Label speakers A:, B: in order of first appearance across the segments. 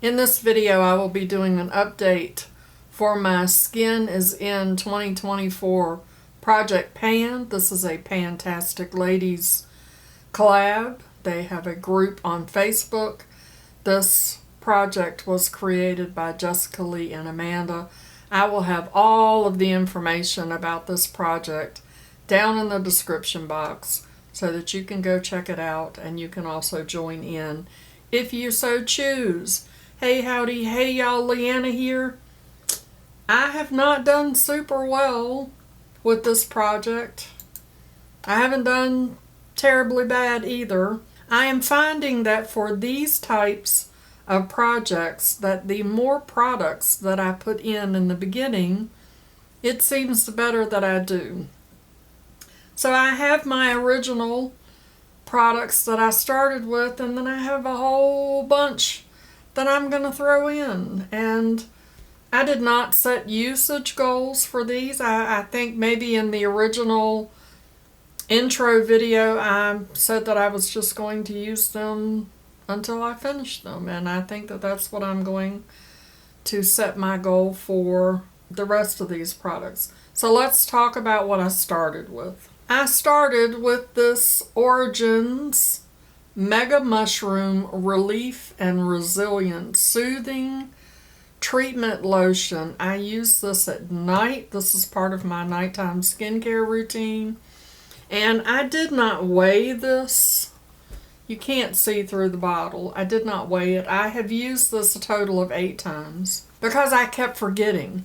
A: In this video, I will be doing an update for my Skin is in 2024 Project Pan. This is a PANtastic Ladies Collab. They have a group on Facebook. This project was created by Jessica Lee and Amanda. I will have all of the information about this project down in the description box so that you can go check it out, and you can also join in if you so choose. Hey howdy, hey y'all, Leanna here. I have not done super well with this project. I haven't done terribly bad either. I am finding that for these types of projects, that the more products that I put in the beginning, it seems the better that I do. So I have my original products that I started with, and then I have a whole bunch that I'm going to throw in. And I did not set usage goals for these. I think maybe in the original intro video I said that I was just going to use them until I finished them, and I think that that's what I'm going to set my goal for the rest of these products. So let's talk about what I started with. I started with this Origins Mega Mushroom Relief and Resilience Soothing Treatment Lotion. I use this at night. This is part of my nighttime skincare routine. And I did not weigh this. You can't see through the bottle. I did not weigh it. I have used this a total of 8 times because I kept forgetting.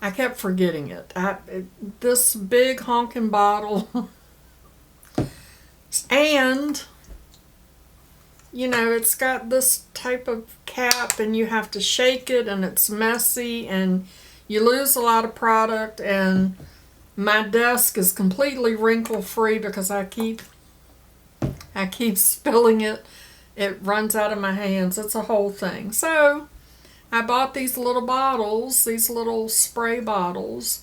A: I kept forgetting it. This big honking bottle. And you know, it's got this type of cap, and you have to shake it, and it's messy, and you lose a lot of product, and my desk is completely wrinkle free because I keep spilling it. It runs out of my hands. It's a whole thing. So I bought these little bottles, these little spray bottles,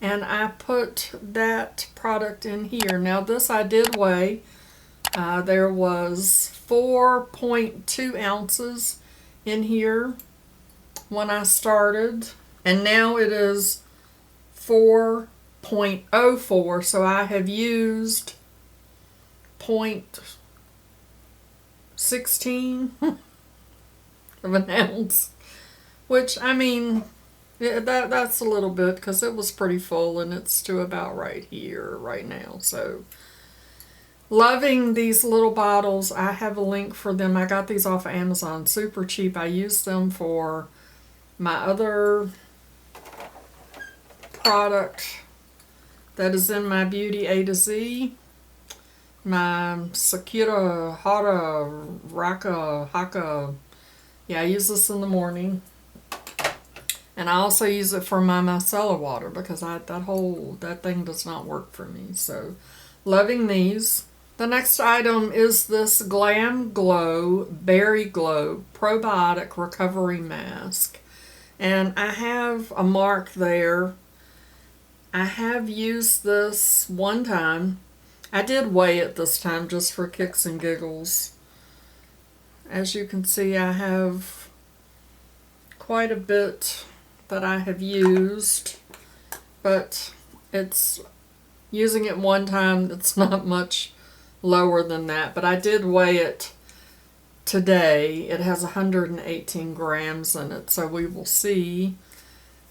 A: and I put that product in here. Now this I did weigh. There was 4.2 ounces in here when I started, and now it is 4.04, so I have used 0.16 of an ounce, which, I mean, yeah, that's a little bit because it was pretty full, and it's to about right here right now. So loving these little bottles. I have a link for them. I got these off of Amazon, super cheap. I use them for my other product that is in my Beauty A to Z, my Sakura Hara Raka Haka. Yeah, I use this in the morning, and I also use it for my micellar water because that thing does not work for me. So loving these. The next item is this Glam Glow Berry Glow Probiotic Recovery Mask. And I have a mark there. I have used this one time. I did weigh it this time just for kicks and giggles. As you can see, I have quite a bit that I have used, but it's using it one time, it's not much lower than that, but I did weigh it today. It has 118 grams in it, so we will see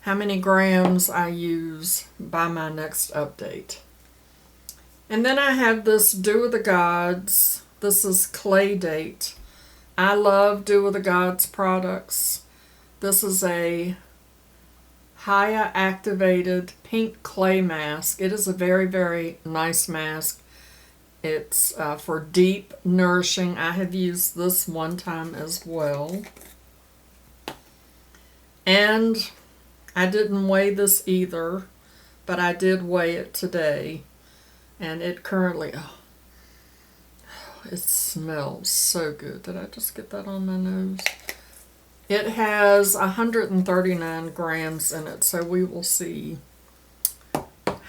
A: how many grams I use by my next update. And then I have this Dew of the Gods. This is Clay Date. I love Dew of the Gods products. This is a Haya activated pink clay mask. It is a very, very nice mask. It's for deep nourishing. I have used this one time as well. And I didn't weigh this either, but I did weigh it today. And it currently, it smells so good. Did I just get that on my nose? It has 139 grams in it, so we will see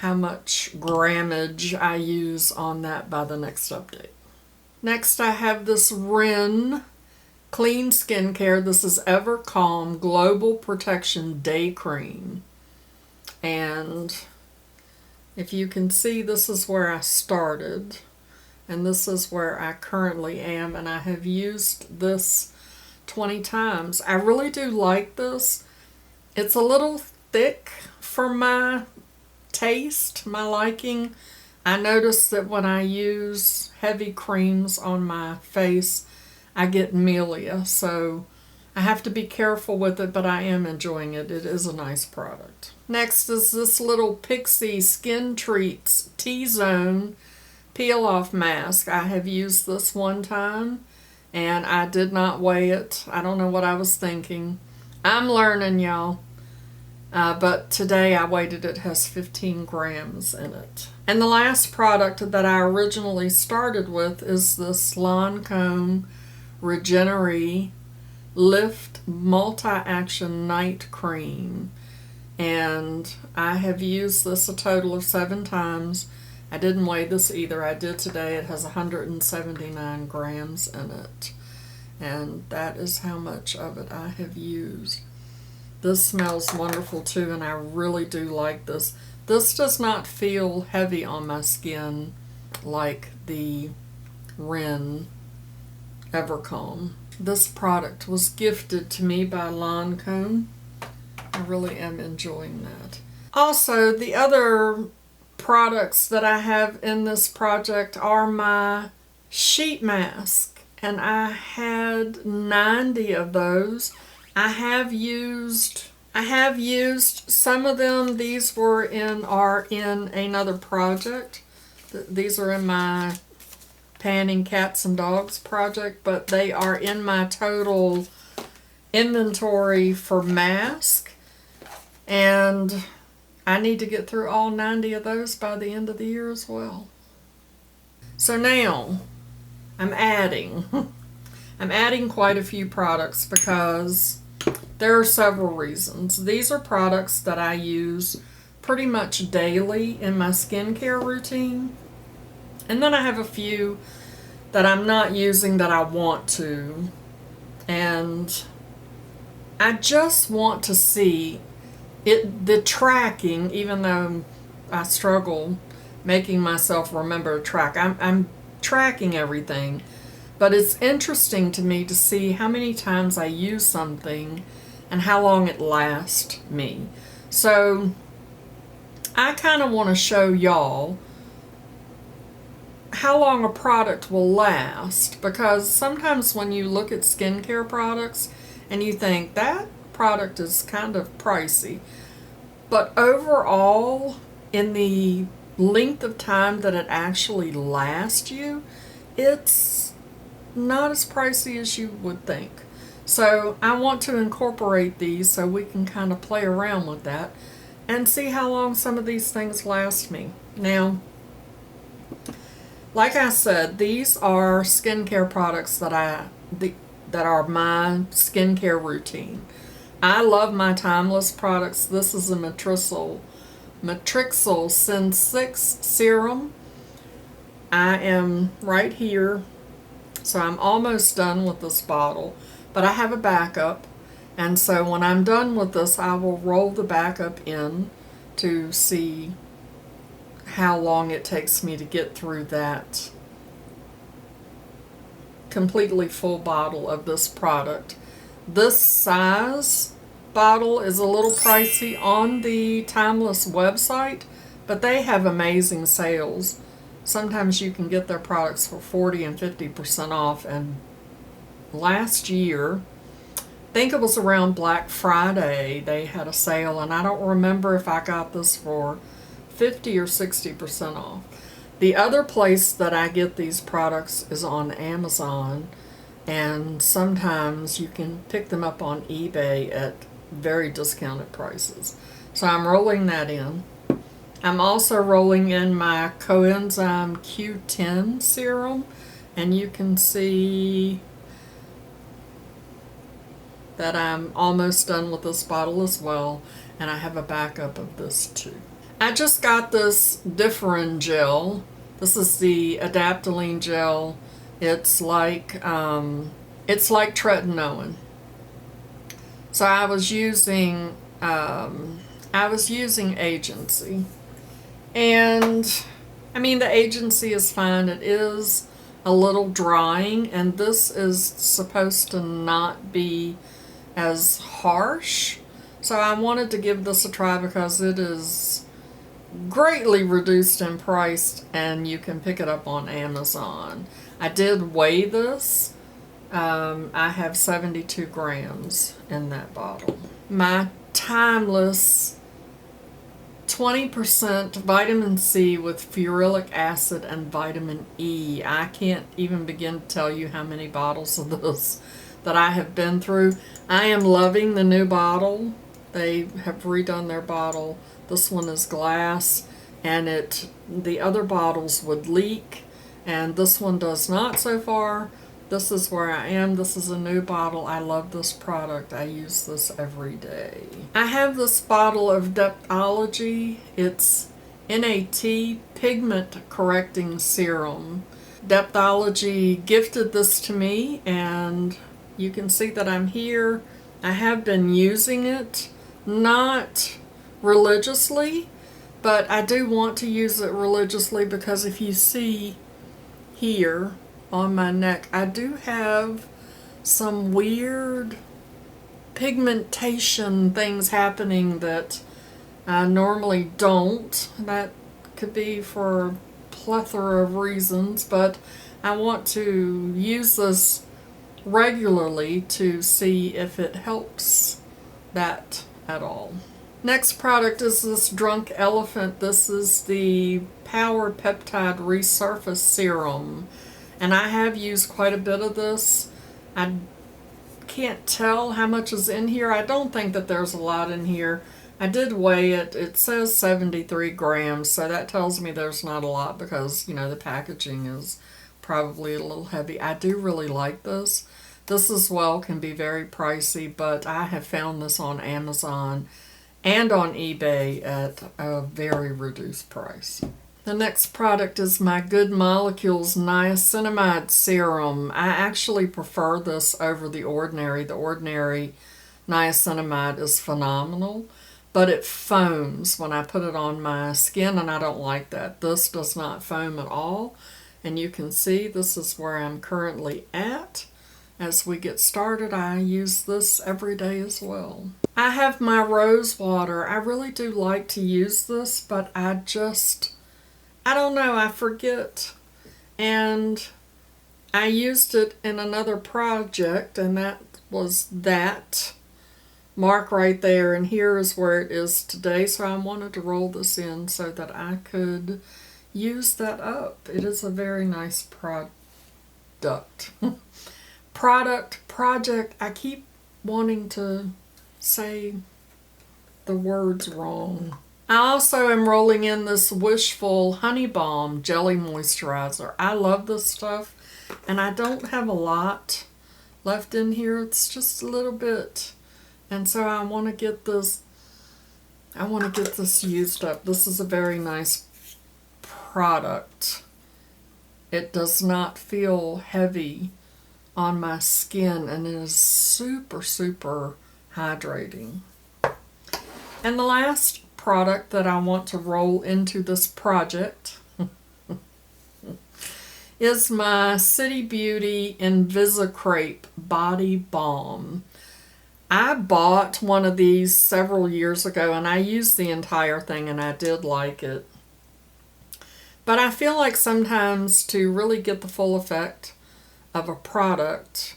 A: how much grammage I use on that by the next update. Next I have this Ren Clean skincare. This is Ever Calm Global Protection Day Cream. And if you can see, this is where I started. And this is where I currently am. And I have used this 20 times. I really do like this. It's a little thick for my taste, my liking. I notice that when I use heavy creams on my face, I get milia, so I have to be careful with it, but I am enjoying it. It is a nice product. Next is this little Pixie Skin Treats T-Zone Peel Off Mask. I have used this one time, and I did not weigh it. I don't know what I was thinking. I'm learning, y'all. But today I weighed it. It has 15 grams in it. And the last product that I originally started with is this Lancome Regenerate Lift Multi-Action Night Cream. And I have used this a total of 7 times. I didn't weigh this either. I did today. It has 179 grams in it. And that is how much of it I have used. This smells wonderful too, and I really do like this. This does not feel heavy on my skin like the Ren Evercalm. This product was gifted to me by Lancome. I really am enjoying that. Also, the other products that I have in this project are my sheet mask, and I had 90 of those. I have used some of them. These are in another project. These are in my Panning Cats and Dogs project, but they are in my total inventory for mask. And I need to get through all 90 of those by the end of the year as well. So now I'm adding quite a few products because there are several reasons. These are products that I use pretty much daily in my skincare routine. And then I have a few that I'm not using that I want to. And I just want to see the tracking, even though I struggle making myself remember to track. I'm tracking everything. But it's interesting to me to see how many times I use something and how long it lasts me. So I kind of want to show y'all how long a product will last, because sometimes when you look at skincare products and you think that product is kind of pricey, but overall in the length of time that it actually lasts you, it's not as pricey as you would think. So I want to incorporate these so we can kind of play around with that and see how long some of these things last me. Now, like I said, these are skincare products that are my skincare routine. I love my Timeless products. This is a Matrixyl Sin 6 serum. I am right here. So I'm almost done with this bottle, but I have a backup, and so when I'm done with this, I will roll the backup in to see how long it takes me to get through that completely full bottle of this product. This size bottle is a little pricey on the Timeless website, but they have amazing sales. Sometimes you can get their products for 40 and 50% off. And last year, I think it was around Black Friday, they had a sale, and I don't remember if I got this for 50 or 60% off. The other place that I get these products is on Amazon, and sometimes you can pick them up on eBay at very discounted prices. So I'm rolling that in. I'm also rolling in my Coenzyme Q10 serum, and you can see that I'm almost done with this bottle as well, and I have a backup of this too. I just got this Differin gel. This is the adaptoline gel. It's like It's like tretinoin. So I was using agency, and I mean the agency is fine. It is a little drying, and this is supposed to not be as harsh. So I wanted to give this a try because it is greatly reduced in price, and you can pick it up on Amazon. I did weigh this. I have 72 grams in that bottle. My timeless 20% vitamin C with ferulic acid and vitamin E. I can't even begin to tell you how many bottles of this that I have been through. I am loving the new bottle. They have redone their bottle. This one is glass, and the other bottles would leak, and this one does not so far. This is where I am. This is a new bottle. I love this product. I use this every day. I have this bottle of Depthology. It's NAT Pigment Correcting Serum. Depthology gifted this to me, and you can see that I'm here. I have been using it, not religiously, but I do want to use it religiously because if you see here, on my neck, I do have some weird pigmentation things happening that I normally don't. That could be for a plethora of reasons, but I want to use this regularly to see if it helps that at all. Next product is this Drunk Elephant. This is the Power Peptide Resurface Serum. And I have used quite a bit of this. I can't tell how much is in here. I don't think that there's a lot in here. I did weigh it. It says 73 grams, so that tells me there's not a lot because, you know, the packaging is probably a little heavy. I do really like this. This as well can be very pricey, but I have found this on Amazon and on eBay at a very reduced price. The next product is my Good Molecules Niacinamide Serum. I actually prefer this over the Ordinary. The Ordinary niacinamide is phenomenal, but it foams when I put it on my skin, and I don't like that. This does not foam at all, and you can see this is where I'm currently at. As we get started, I use this every day as well. I have my rose water. I really do like to use this, but I don't know, I forget. And I used it in another project, and that was that mark right there, and here is where it is today. So I wanted to roll this in so that I could use that up. It is a very nice project. I keep wanting to say the words wrong. I also am rolling in this Wishful Honey Balm Jelly Moisturizer. I love this stuff, and I don't have a lot left in here. It's just a little bit, and so I want to get this used up. This is a very nice product. It does not feel heavy on my skin, and it is super, super hydrating. And the last product that I want to roll into this project is my City Beauty Invisicrepe Body Balm. I bought one of these several years ago, and I used the entire thing, and I did like it. But I feel like sometimes to really get the full effect of a product,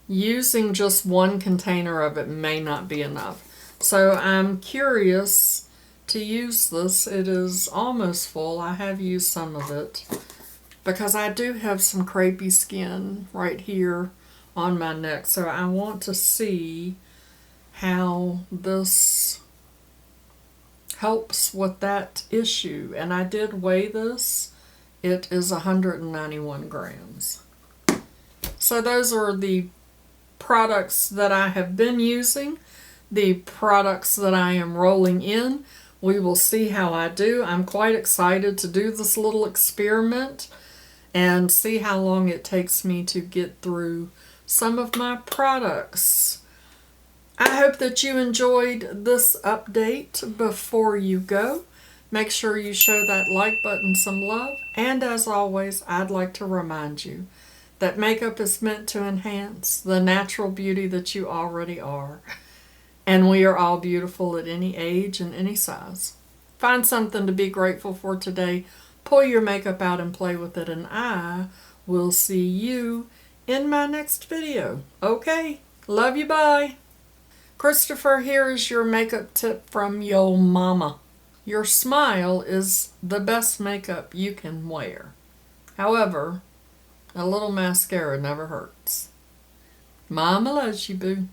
A: using just one container of it may not be enough. So I'm curious to use this. It is almost full. I have used some of it because I do have some crepey skin right here on my neck. So I want to see how this helps with that issue. And I did weigh this. It is 191 grams. So those are the products that I have been using, the products that I am rolling in. We will see how I do. I'm quite excited to do this little experiment and see how long it takes me to get through some of my products. I hope that you enjoyed this update. Before you go, make sure you show that like button some love. And as always, I'd like to remind you that makeup is meant to enhance the natural beauty that you already are. And we are all beautiful at any age and any size. Find something to be grateful for today. Pull your makeup out and play with it. And I will see you in my next video. Okay, love you, bye. Christopher, here is your makeup tip from yo mama. Your smile is the best makeup you can wear. However, a little mascara never hurts. Mama loves you, boo.